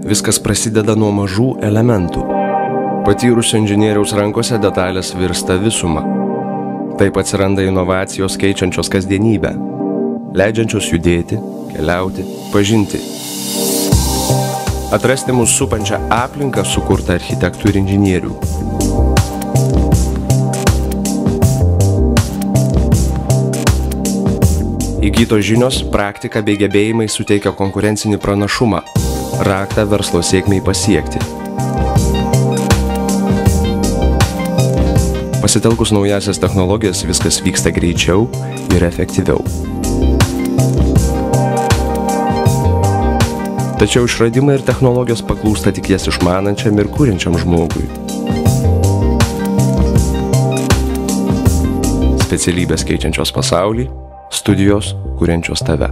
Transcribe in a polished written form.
Viskas prasideda nuo mažų elementų. Patyrusio inžinieriaus rankose detalės virsta visuma. Taip atsiranda inovacijos keičiančios kasdienybę, leidžiančios judėti, keliauti, pažinti. Atrasti mūsų supančią aplinką sukurtą architektų ir inžinierių. Įgytos žinios, praktika bei gebėjimai suteikia konkurencinį pranašumą, raktą verslo sėkmei pasiekti. Pasitelkus naujasias technologijas viskas vyksta greičiau ir efektyviau. Tačiau išradimai ir technologijos paklūsta tik jas išmanančiam ir kuriančiam žmogui. Specialybės keičiančios pasaulį, studijos kuriančios tave.